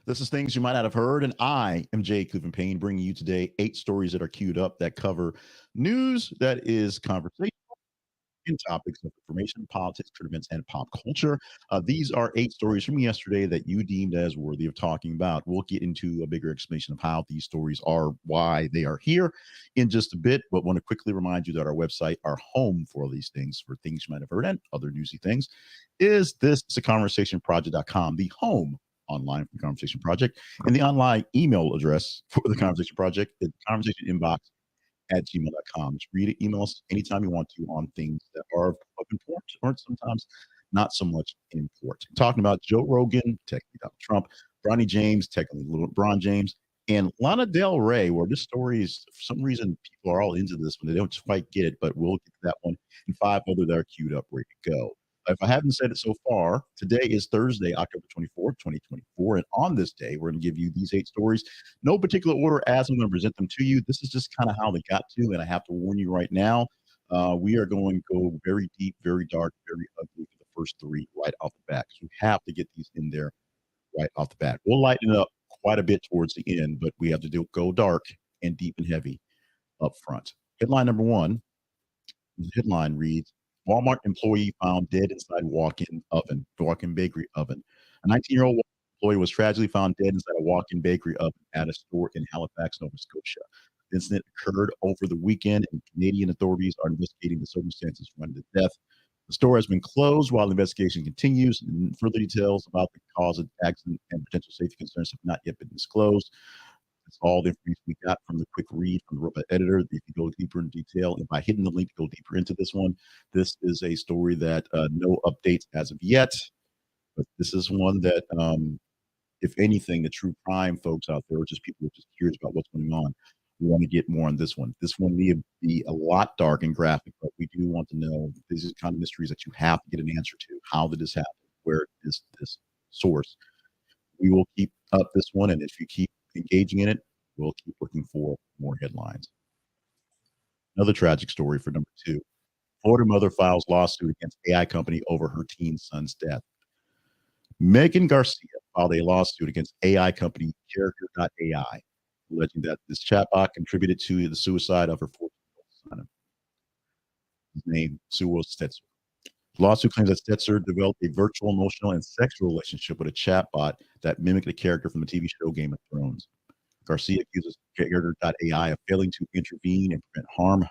This is Things You Might Not Have Heard, and I am Jay Cleveland Payne, bringing you today 8 stories that are queued up that cover news that is conversation in topics of information, politics, current events, and pop culture. These are 8 stories from yesterday that you deemed as worthy of talking about. We'll get into a bigger explanation of how these stories are, why they are here in just a bit, but want to quickly remind you that our website, our home for all these things, for things you might have heard and other newsy things, is this it's a conversationproject.com, the home online for the Conversation Project, and the online email address for the Conversation Project is conversation inbox at gmail.com. Just read it, email us anytime you want to on things that are of import or sometimes not so much import. Talking about Joe Rogan, technically Donald Trump, Bronny James, technically LeBron James, and Lana Del Rey, where this story is, for some reason, people are all into this one. They don't quite get it, but we'll get to that one and 5 other that are queued up ready to go. If I haven't said it so far, today is Thursday, October 24th, 2024. And on this day, we're going to give you these 8 stories. No particular order as I'm going to present them to you. This is just kind of how they got to. And I have to warn you right now, we are going to go very deep, very dark, very ugly for the first 3 right off the bat. Because we have to get these in there right off the bat. We'll lighten it up quite a bit towards the end, but we have to go dark and deep and heavy up front. Headline number 1. The headline reads, Walmart employee found dead inside walk-in bakery oven. A 19-year-old employee was tragically found dead inside a walk-in bakery oven at a store in Halifax, Nova Scotia. The incident occurred over the weekend, and Canadian authorities are investigating the circumstances surrounding the death. The store has been closed while the investigation continues, and further details about the cause of the accident and potential safety concerns have not yet been disclosed. That's all the information we got from the quick read from the robot editor. If you go deeper in detail, and by hitting the link to go deeper into this one, this is a story that no updates as of yet, but this is one that, if anything, the true crime folks out there, or just people who are just curious about what's going on, we want to get more on this one. This one may be a lot dark and graphic, but we do want to know these are the kind of mysteries that you have to get an answer to. How did this happen? Where is this source? We will keep up this one, and if you keep engaging in it, we'll keep looking for more headlines. Another tragic story for number 2. Florida mother files lawsuit against AI company over her teen son's death. Megan Garcia filed a lawsuit against AI company Character.ai, alleging that this chatbot contributed to the suicide of her 14-year-old son. His name, Sewell Stetzer. The lawsuit claims that Stetzer developed a virtual, emotional, and sexual relationship with a chatbot that mimicked a character from the TV show Game of Thrones. Garcia accuses Character.ai of failing to intervene and prevent harm.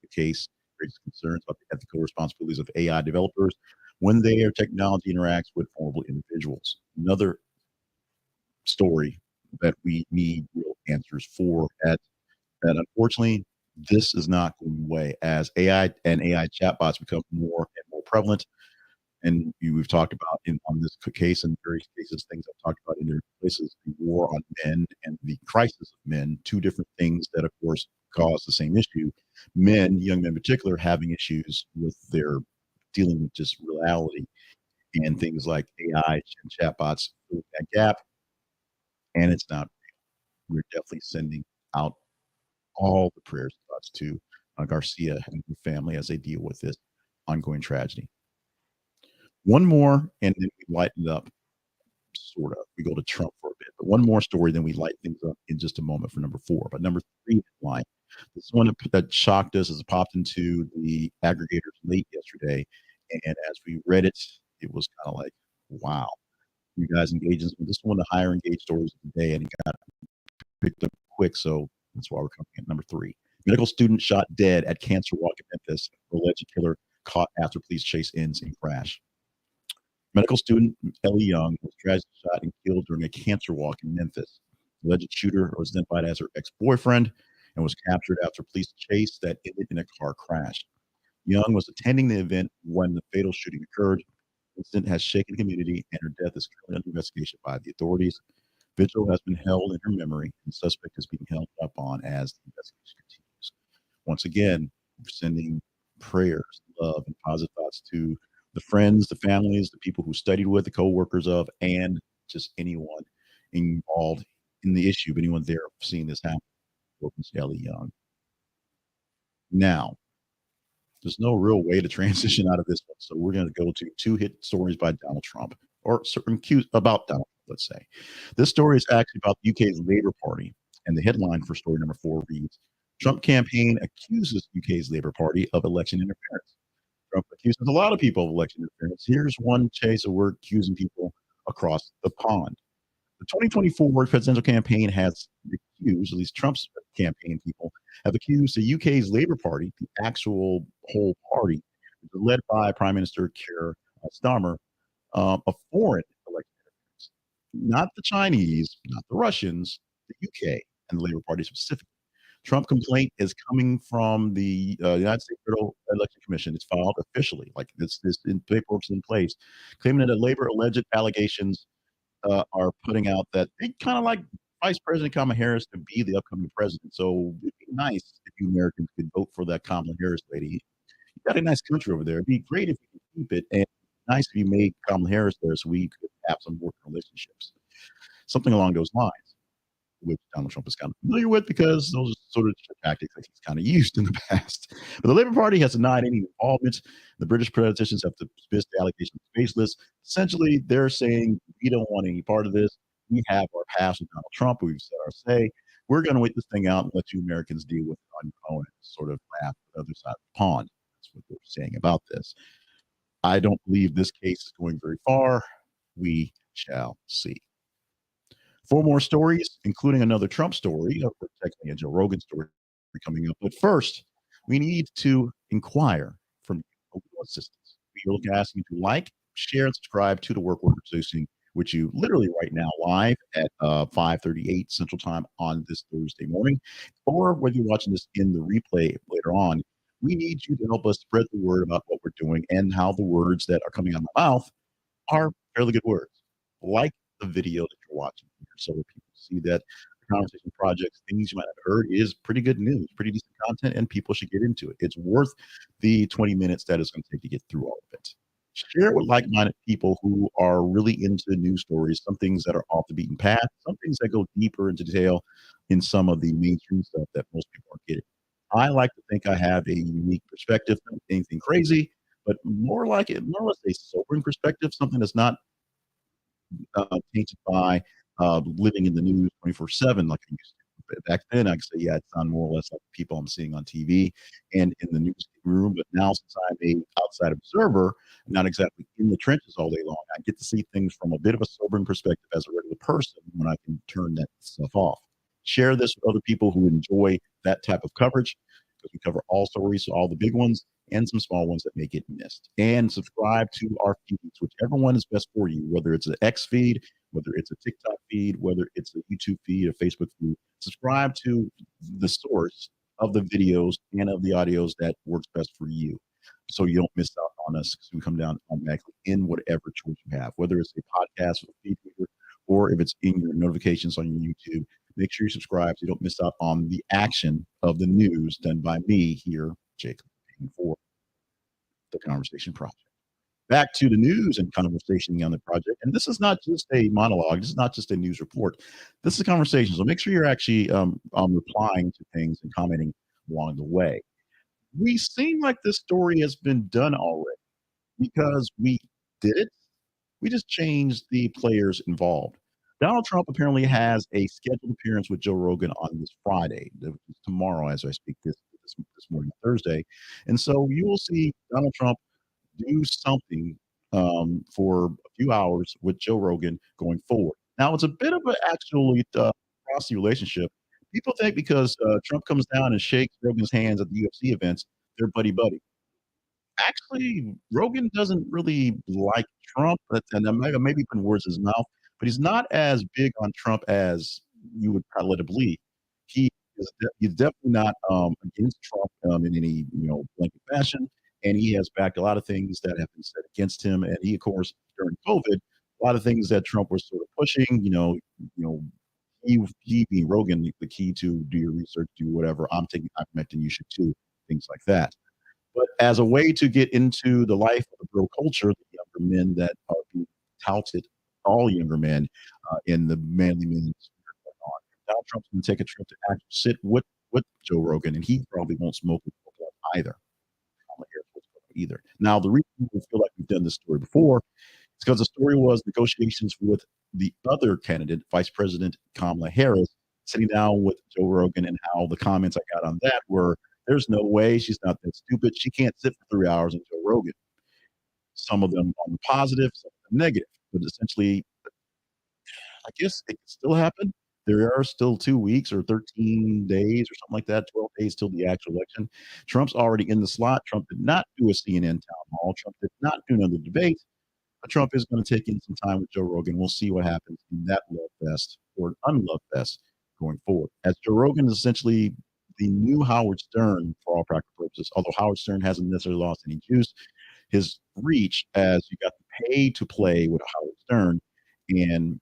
The case raises concerns about the ethical responsibilities of AI developers when their technology interacts with vulnerable individuals. Another story that we need real answers for. That unfortunately, this is not going away as AI and AI chatbots become more and more prevalent. And we've talked about on this case and various cases, things I've talked about in different places, the war on men and the crisis of men, 2 different things that, of course, cause the same issue. Men, young men in particular, having issues with their dealing with just reality, and things like AI and chatbots fill that gap. And it's not real. We're definitely sending out all the prayers and thoughts to Garcia and her family as they deal with this ongoing tragedy. One more, and then we lighten it up, sort of. We go to Trump for a bit, but one more story, then we light things up in just a moment for number 4. But number 3 headline, this one that shocked us as it popped into the aggregators late yesterday, and as we read it, it was kind of like, wow. You guys engage in this one of the higher engaged stories of the day, and it got picked up quick, so that's why we're coming at number 3. Medical student shot dead at cancer walk in Memphis. Alleged killer caught after police chase ends in crash. Medical student Ellie Young was tragically shot and killed during a cancer walk in Memphis. The alleged shooter was identified as her ex-boyfriend and was captured after police chase that ended in a car crash. Young was attending the event when the fatal shooting occurred. The incident has shaken the community, and her death is currently under investigation by the authorities. Vigil has been held in her memory, and the suspect is being held up on as the investigation continues. Once again, we're sending prayers, love, and positive thoughts to the friends, the families, the people who studied with, the co-workers of, and just anyone involved in the issue, anyone there seeing this happen. Welcome to Ellie Young. Now, there's no real way to transition out of this one, so we're going to go to 2 hit stories by Donald Trump, or certain cues about Donald Trump. let's say. This story is actually about the UK's Labour Party, and the headline for story number 4 reads, Trump campaign accuses UK's Labour Party of election interference. Trump accuses a lot of people of election interference. Here's one case of we're accusing people across the pond. The 2024 presidential campaign has accused, at least Trump's campaign people, have accused the UK's Labour Party, the actual whole party, led by Prime Minister Keir Starmer, of foreign election interference. Not the Chinese, not the Russians, the UK and the Labour Party specifically. Trump complaint is coming from the United States Federal Election Commission. It's filed officially, like this in paperwork's in place, claiming that Labor alleged allegations are putting out that they kind of like Vice President Kamala Harris to be the upcoming president. So it'd be nice if you Americans could vote for that Kamala Harris lady. You got a nice country over there. It'd be great if you could keep it, and nice if you made Kamala Harris there so we could have some working relationships. Something along those lines, which Donald Trump is kind of familiar with because those are sort of tactics that he's kind of used in the past. But the Labour Party has denied any involvement. The British politicians have dismissed the allegations baseless. Essentially, they're saying we don't want any part of this. We have our past with Donald Trump. We've said our say. We're going to wait this thing out and let you Americans deal with it on your own and sort of laugh at the other side of the pond. That's what they're saying about this. I don't believe this case is going very far. We shall see. 4 more stories, including another Trump story, technically a Joe Rogan story coming up. But first, we need to inquire from your assistants. We are asking you to like, share, and subscribe to the work we're producing, which you literally right now live at 5:38 Central Time on this Thursday morning, or whether you're watching this in the replay later on. We need you to help us spread the word about what we're doing and how the words that are coming out of my mouth are fairly good words. Like the video that you're watching here so that people see that the conversation projects, things you might have heard, is pretty good news, pretty decent content, and people should get into it. It's worth the 20 minutes that it's going to take to get through all of it. Share it with like-minded people who are really into news stories, some things that are off the beaten path, some things that go deeper into detail in some of the mainstream stuff that most people aren't getting. I like to think I have a unique perspective, not anything crazy, but more like it, more or less a sobering perspective, something that's not tainted by living in the news 24/7 like I used to. But back then, I could say, yeah, it sounded more or less like the people I'm seeing on TV and in the newsroom. But now, since I'm a outside observer, not exactly in the trenches all day long, I get to see things from a bit of a sobering perspective as a regular person when I can turn that stuff off. Share this with other people who enjoy that type of coverage because we cover all stories, all the big ones and some small ones that may get missed. And subscribe to our feeds, whichever one is best for you, whether it's an X feed, whether it's a TikTok feed, whether it's a YouTube feed, a Facebook feed. Subscribe to the source of the videos and of the audios that works best for you so you don't miss out on us because we come down automatically in whatever choice you have, whether it's a podcast with a feed reader or if it's in your notifications on your YouTube. Make sure you subscribe so you don't miss out on the action of the news done by me here, Jacob, for the Conversation Project. Back to the news and conversation on the project. And this is not just a monologue. This is not just a news report. This is a conversation. So make sure you're actually replying to things and commenting along the way. We seem like this story has been done already because we did it. We just changed the players involved. Donald Trump apparently has a scheduled appearance with Joe Rogan on this Friday, tomorrow, as I speak this morning, Thursday. And so you will see Donald Trump do something for a few hours with Joe Rogan going forward. Now, it's a bit of an actually frosty relationship. People think because Trump comes down and shakes Rogan's hands at the UFC events, they're buddy buddy. Actually, Rogan doesn't really like Trump, and I maybe putting words in his mouth, but he's not as big on Trump as you would probably let him believe. He he's definitely not against Trump in any blanket fashion, and he has backed a lot of things that have been said against him. And he, of course, during COVID, a lot of things that Trump was sort of pushing. He being Rogan, the key to do your research, do whatever. I'm connecting. You should too. Things like that. But as a way to get into the life of the bro culture, the younger men that are being touted, all younger men in the manly men going on. Donald Trump's going to take a trip to actually sit with Joe Rogan, and he probably won't smoke with either. Now, the reason we feel like we've done this story before is because the story was negotiations with the other candidate, Vice President Kamala Harris, sitting down with Joe Rogan, and how the comments I got on that were, "There's no way, she's not that stupid. She can't sit for 3 hours on Joe Rogan." Some of them on the positive, some of them negative, but essentially, I guess it could still happen. There are still 2 weeks or 13 days or something like that, 12 days till the actual election. Trump's already in the slot. Trump did not do a CNN town hall. Trump did not do another debate. But Trump is going to take in some time with Joe Rogan. We'll see what happens in that love fest or unlove fest going forward. As Joe Rogan is essentially the new Howard Stern for all practical purposes, although Howard Stern hasn't necessarily lost any juice, his reach, as you got to pay to play with Howard Stern, and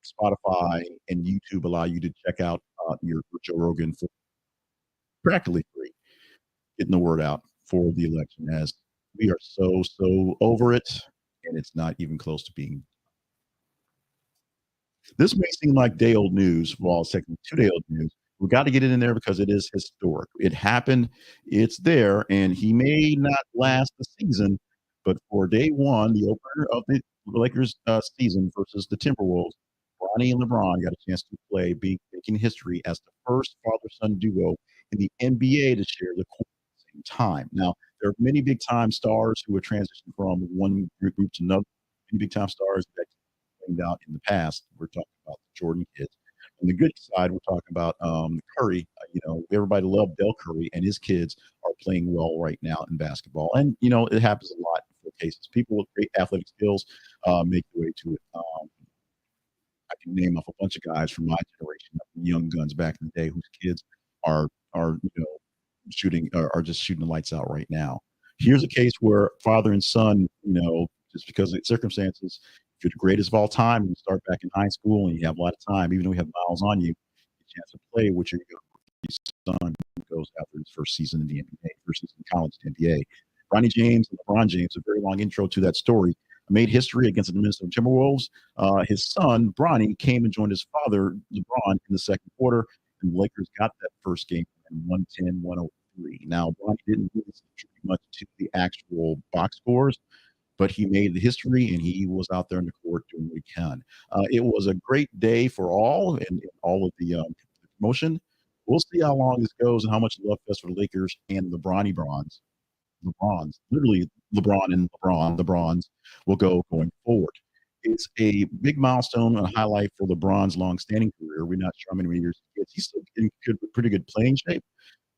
Spotify and YouTube allow you to check out your Joe Rogan for practically free, getting the word out for the election, as we are so over it, and it's not even close to being. This may seem like day old news. Well, it's technically 2 day old news. We got to get it in there because it is historic. It happened. It's there, and he may not last the season, but for day one, the opener of the Lakers season versus the Timberwolves, Bronny and LeBron got a chance to play, making history as the first father-son duo in the NBA to share the court at the same time. Now, there are many big-time stars who have transitioned from one group to another. Many big-time stars that played out in the past. We're talking about the Jordan kids. On the good side, we're talking about Curry. Everybody loved Del Curry, and his kids are playing well right now in basketball. And it happens a lot in cases. People with great athletic skills make their way to it. I can name off a bunch of guys from my generation, young guns back in the day, whose kids are shooting are just shooting the lights out right now. Here's a case where father and son, just because of circumstances, if you're the greatest of all time, and you start back in high school and you have a lot of time, even though you have miles on you, a chance to play with your son who goes after his first season in the NBA, first season in college in the NBA. Bronny James and LeBron James, a very long intro to that story, made history against the Minnesota Timberwolves. His son, Bronny, came and joined his father, LeBron, in the second quarter, and the Lakers got that first game in 110-103. Now, Bronny didn't really contribute much to the actual box scores, but he made the history, and he was out there in the court doing what he can. It was a great day for all, and all of the promotion. We'll see how long this goes and how much love fest for the Lakers and the Bronny Bronze. LeBrons, literally LeBron and LeBron, the Bronze, will go going forward. It's a big milestone and a highlight for LeBron's long-standing career. We're not sure how many years he gets. He's still in pretty good playing shape,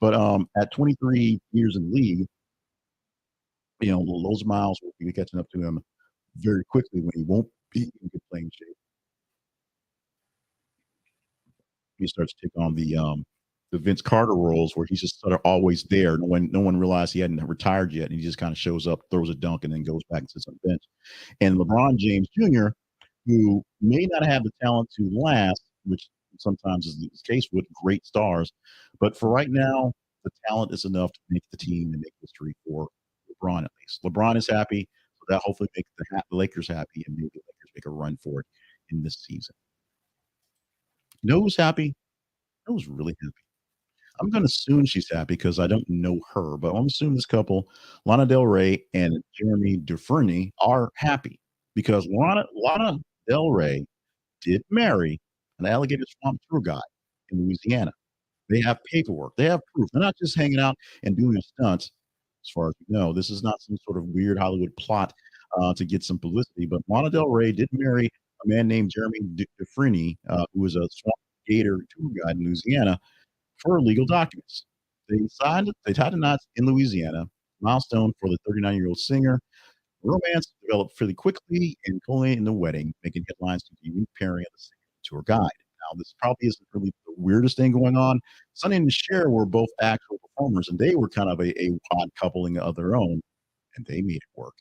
but at 23 years in the league, those miles will be catching up to him very quickly when he won't be in good playing shape. He starts to take on the Vince Carter roles where he's just sort of always there. No one realized he hadn't retired yet, and he just kind of shows up, throws a dunk, and then goes back and sits on the bench. And LeBron James Jr., who may not have the talent to last, which sometimes is the case with great stars, but for right now, the talent is enough to make the team and make history for LeBron at least. LeBron is happy, so that hopefully makes the Lakers happy, and maybe the Lakers make a run for it in this season. You know who's happy? Who's really happy? I'm going to assume she's happy because I don't know her, but I'm assuming this couple, Lana Del Rey and Jeremy Dufrene, are happy because Lana Del Rey did marry an alligator swamp tour guide in Louisiana. They have paperwork. They have proof. They're not just hanging out and doing a stunt, as far as we know. This is not some sort of weird Hollywood plot to get some publicity. But Lana Del Rey did marry a man named Jeremy Dufrene, who was a swamp gator tour guide in Louisiana, for legal documents. They tied the knots in Louisiana, milestone for the 39-year-old singer. Romance developed fairly quickly and culminated in the wedding, making headlines to the unique pairing of the singer and tour guide. Now, this probably isn't really the weirdest thing going on. Sonny and Cher were both actual performers, and they were kind of a odd coupling of their own, and they made it work.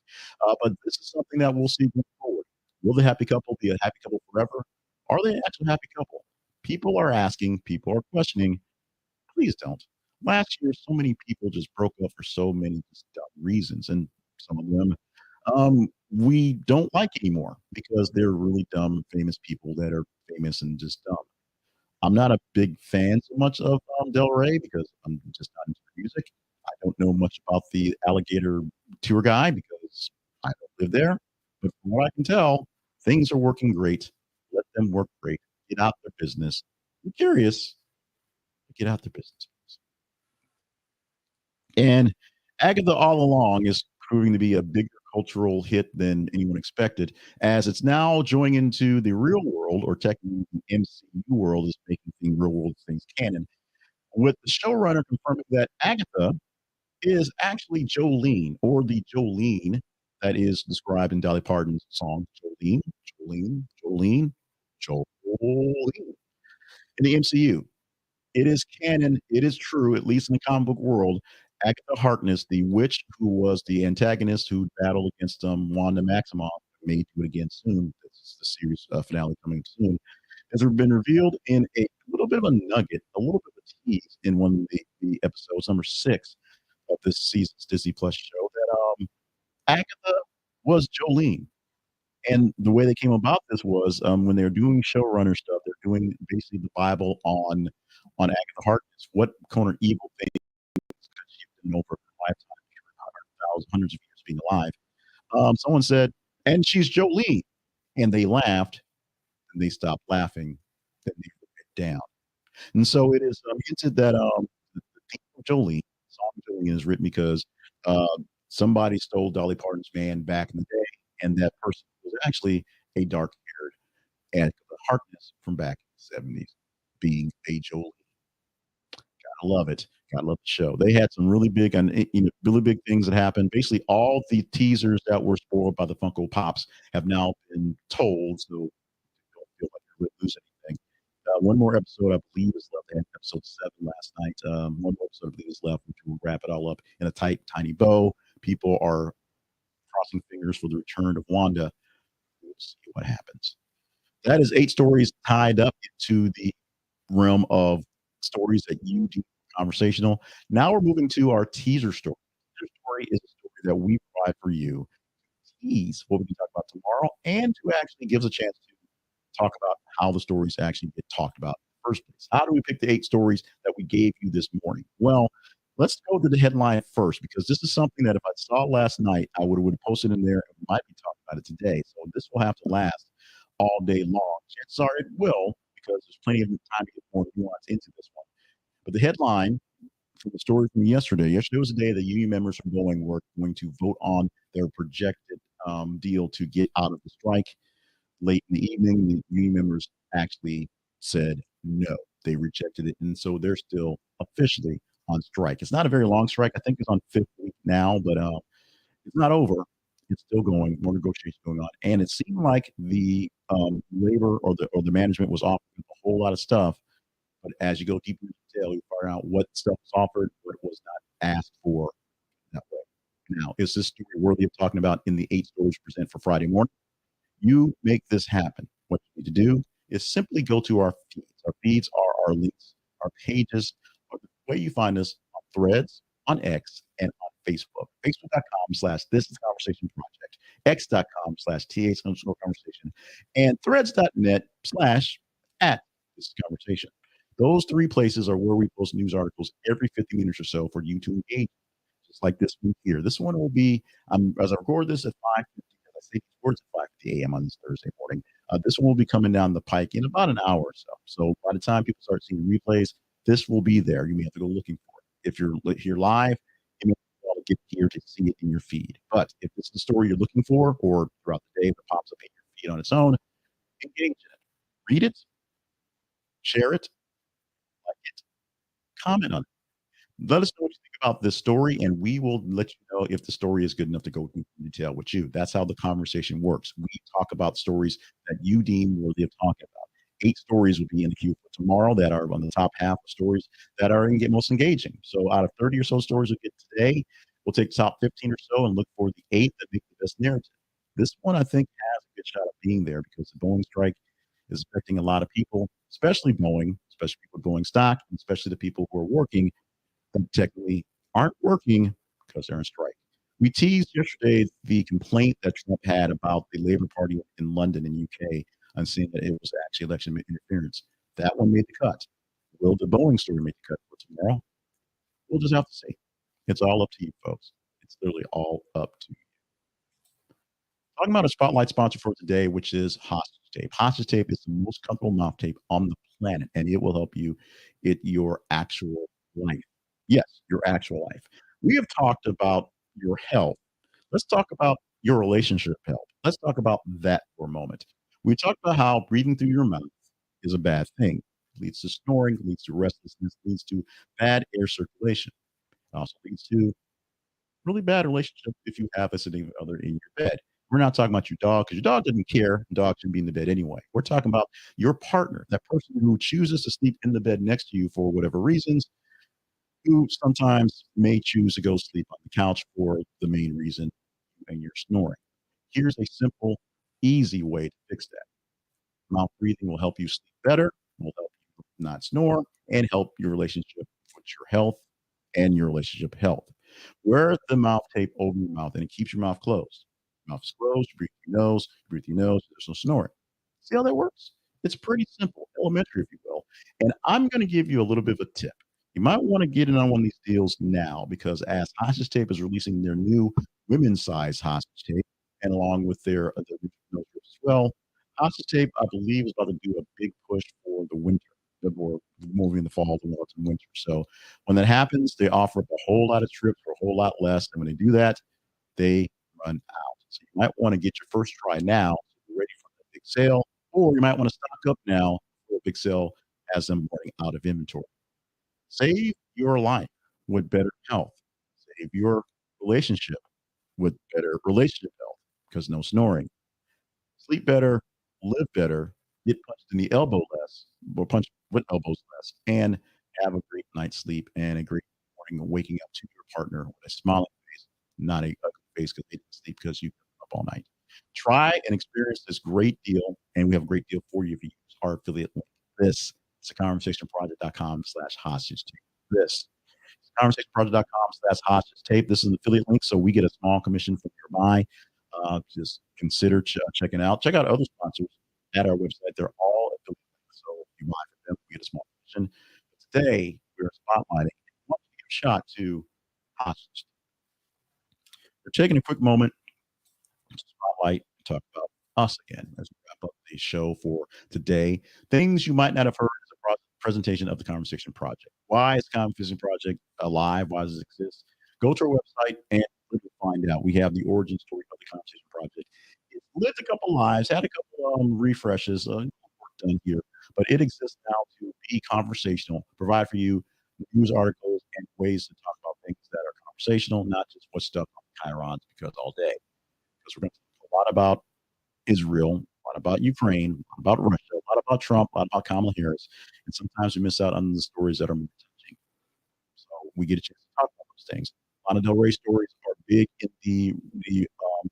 But this is something that we'll see going forward. Will the happy couple be a happy couple forever? Are they actually a happy couple? People are asking, people are questioning. Please don't. Last year, so many people just broke up for so many just dumb reasons, and some of them we don't like anymore because they're really dumb, famous people that are famous and just dumb. I'm not a big fan so much of Del Rey because I'm just not into music. I don't know much about the alligator tour guy because I don't live there. But from what I can tell, things are working great. Let them work great. Get out their business. I'm curious. Get out their business. And Agatha all along is proving to be a bigger cultural hit than anyone expected, as it's now joining into the real world, or technically the MCU world is making things real world things canon, with the showrunner confirming that Agatha is actually Jolene, or the Jolene that is described in Dolly Parton's song Jolene, Jolene, Jolene, Jolene in the MCU. It is canon. It is true, at least in the comic book world. Agatha Harkness, the witch who was the antagonist who battled against Wanda Maximoff, may do it again soon. This is the series finale coming soon. Has been revealed in a little bit of a nugget, a little bit of a tease in one of the episodes, number 6 of this season's Disney Plus show, that Agatha was Jolene. And the way they came about this was, when they're doing showrunner stuff, they're doing basically the Bible on Agatha Harkness. What kind of evil things could she have done over her lifetime, thousands, hundreds of years being alive? Someone said, "And she's Jolene," and they laughed, and they stopped laughing, then they put it down. And so it is hinted that the theme of Jolene, the song Jolene, is written because somebody stole Dolly Parton's man back in the day, and that person was actually a dark-haired Agatha Harkness from back in the 70s, being a Jolene. I love it. I love the show. They had some really big and really big things that happened. Basically, all the teasers that were spoiled by the Funko Pops have now been told, so you don't feel like you lose anything. One more episode, I believe, is left. They had episode 7 last night. One more episode, I believe, is left, which will wrap it all up in a tight, tiny bow. People are crossing fingers for the return of Wanda. We'll see what happens. That is 8 stories tied up into the realm of stories that you do conversational. Now we're moving to our teaser story. Teaser story is a story that we provide for you, tease what we can talk about tomorrow, and to actually gives a chance to talk about how the stories actually get talked about in the first place. How do we pick the 8 stories that we gave you this morning? Well, let's go to the headline first, because this is something that if I saw last night, I would have posted in there and we might be talking about it today. So this will have to last all day long. Chances are it will, because there's plenty of time to get more nuance into this one. But the headline from the story from yesterday was the day the union members from Boeing were going to vote on their projected deal to get out of the strike. Late in the evening, the union members actually said no. They rejected it, and so they're still officially on strike. It's not a very long strike. I think it's on 5th week now, but it's not over. It's still going. More negotiations going on, and it seemed like the labor or the management was offering a whole lot of stuff. But as you go deeper into detail, you figure out what stuff was offered, what was not asked for that way. Now, is this story worthy of talking about in the 8 stories present for Friday morning? You make this happen. What you need to do is simply go to our feeds. Our feeds are our links, our pages, or the way you find us on Threads, on X, and on Facebook. Facebook.com/slash This Is Conversation Project, X.com/TH_conversation, and Threads.net/@ This Is Conversation. Those 3 places are where we post news articles every 50 minutes or so for you to engage, just like this one here. This one will be, as I record this at 5:50, as I say these words at 5:50 a.m. on this Thursday morning. This one will be coming down the pike in about an hour or so. So by the time people start seeing replays, this will be there. You may have to go looking for it. If you're here live, you may have to get here to see it in your feed. But if it's the story you're looking for, or throughout the day, if it pops up in your feed on its own, engage in it. Read it, share it, like it, comment on it. Let us know what you think about this story, and we will let you know if the story is good enough to go into detail with you. That's how the conversation works. We talk about stories that you deem worthy of talking about. 8 stories will be in the queue for tomorrow that are on the top half of stories that are most engaging. So out of 30 or so stories we get today, we'll take the top 15 or so and look for the 8 that make the best narrative. This one, I think, has a good shot of being there because the Boeing strike is affecting a lot of people, especially Boeing, especially people with Boeing stock, and especially the people who are working that technically aren't working because they're on strike. We teased yesterday the complaint that Trump had about the Labour Party in London in UK on saying that it was actually election interference. That one made the cut. Will the Boeing story make the cut for tomorrow? We'll just have to see. It's all up to you, folks. It's literally all up to you. Talking about a spotlight sponsor for today, which is hostage tape. Hostage tape is the most comfortable mouth tape on the planet, and it will help you in your actual life. Yes, your actual life. We have talked about your health. Let's talk about your relationship health. Let's talk about that for a moment. We talked about how breathing through your mouth is a bad thing. It leads to snoring, leads to restlessness, leads to bad air circulation. It also leads to really bad relationship if you have a significant other in your bed. We're not talking about your dog because your dog doesn't care. The dog should be in the bed anyway. We're talking about your partner, that person who chooses to sleep in the bed next to you for whatever reasons, who sometimes may choose to go sleep on the couch for the main reason and you're snoring. Here's a simple, easy way to fix that. Mouth breathing will help you sleep better, will help you not snore, and help your relationship with your health and your relationship health. Wear the mouth tape over your mouth and it keeps your mouth closed. Mouth is closed, you breathe through your nose, there's no snoring. See how that works? It's pretty simple, elementary, if you will. And I'm going to give you a little bit of a tip. You might want to get in on one of these deals now because as Hostage Tape is releasing their new women's size hostage tape, and along with their original strips as well, Hostage Tape, I believe, is about to do a big push for the winter, or moving in the fall, the autumn, winter. So when that happens, they offer up a whole lot of trips for a whole lot less. And when they do that, they run out. So you might want to get your first try now, so you're ready for the big sale, or you might want to stock up now for a big sale as them running out of inventory. Save your life with better health. Save your relationship with better relationship health because no snoring. Sleep better, live better, get punched in the elbow less, or punched with elbows less, and have a great night's sleep and a great morning waking up to your partner with a smiling face, not a ugly face because they didn't sleep because you were up all night. Try and experience this great deal, and we have a great deal for you if you use our affiliate link. This is conversationproject.com/hostage tape. This conversationproject.com/hostage tape. This is an affiliate link, so we get a small commission from your buy. Just consider checking out. Check out other sponsors at our website. They're all affiliate links. So if you buy from them, we get a small commission. But today, we're spotlighting. I want to give a shot to hostage. We're taking a quick moment to spotlight and talk about us again as we wrap up the show for today. Things you might not have heard as a presentation of the Conversation Project. Why is the Conversation Project alive? Why does it exist? Go to our website and find out. We have the origin story of the Conversation Project. It's lived a couple lives, had a couple refreshes, work done here, but it exists now to be conversational, provide for you news articles and ways to talk about things that are conversational, not just what's stuck on the chyrons because all day. Because we're going to talk a lot about Israel, a lot about Ukraine, a lot about Russia, a lot about Trump, a lot about Kamala Harris, and sometimes we miss out on the stories that are more touching. So we get a chance to talk about those things. Lana Del Rey stories are big in the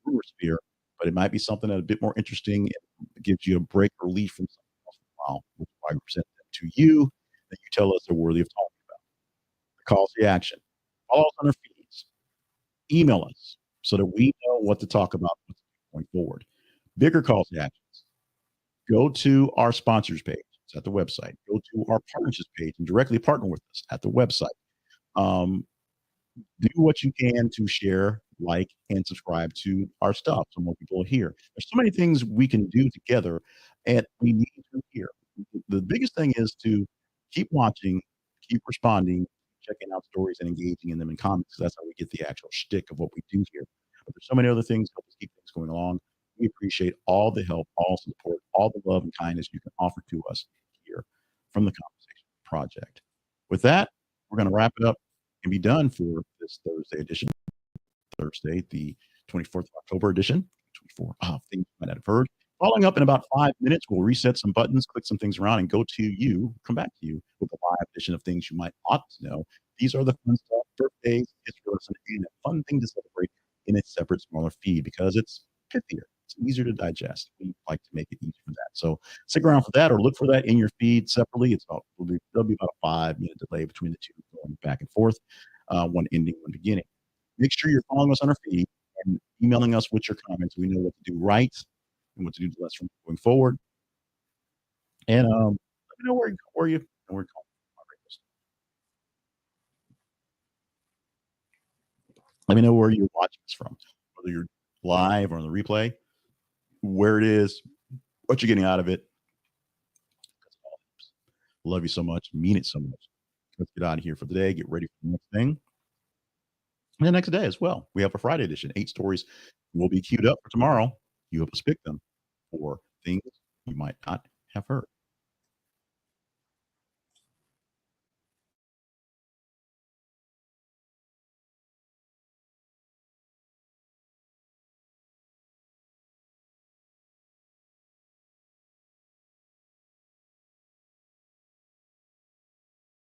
rumor sphere, but it might be something that's a bit more interesting and gives you a break or relief from something else for a while, which is why we present them to you that you tell us they're worthy of talking about. The calls to action. Follow us on our feeds. Email us so that we know what to talk about going forward. Bigger calls to actions. Go to our sponsors page. It's at the website. Go to our partnerships page and directly partner with us at the website. Um, do what you can to share, like, and subscribe to our stuff so more people hear. There's so many things we can do together, and we need to hear. The biggest thing is to keep watching, keep responding, checking out stories, and engaging in them in comments. That's how we get the actual shtick of what we do here. But there's so many other things to help us keep things going along. We appreciate all the help, all support, all the love and kindness you can offer to us here from the Conversation Project. With that, we're going to wrap it up and be done for this Thursday edition. Thursday, the 24th of October edition. 24 things you might not have heard. Following up in about 5 minutes, we'll reset some buttons, click some things around, and go to you, come back to you with a live edition of things you might ought to know. These are the fun stuff, birthdays, history lesson, and a fun thing to celebrate in a separate, smaller feed because it's pithier. It's easier to digest. We like to make it easy for that. So stick around for that or look for that in your feed separately. There'll be about a 5-minute delay between the two going back and forth, one ending, one beginning. Make sure you're following us on our feed and emailing us with your comments. We know what to do right and what to do less from going forward. And let me know where you where you're calling from. Let me know where you're watching us from, whether you're live or on the replay. where it is, what you're getting out of it. Love you so much. Mean it so much. Let's get out of here for today. Get ready for the next thing. And the next day as well. We have a Friday edition. 8 stories will be queued up for tomorrow. You have to pick them for things you might not have heard.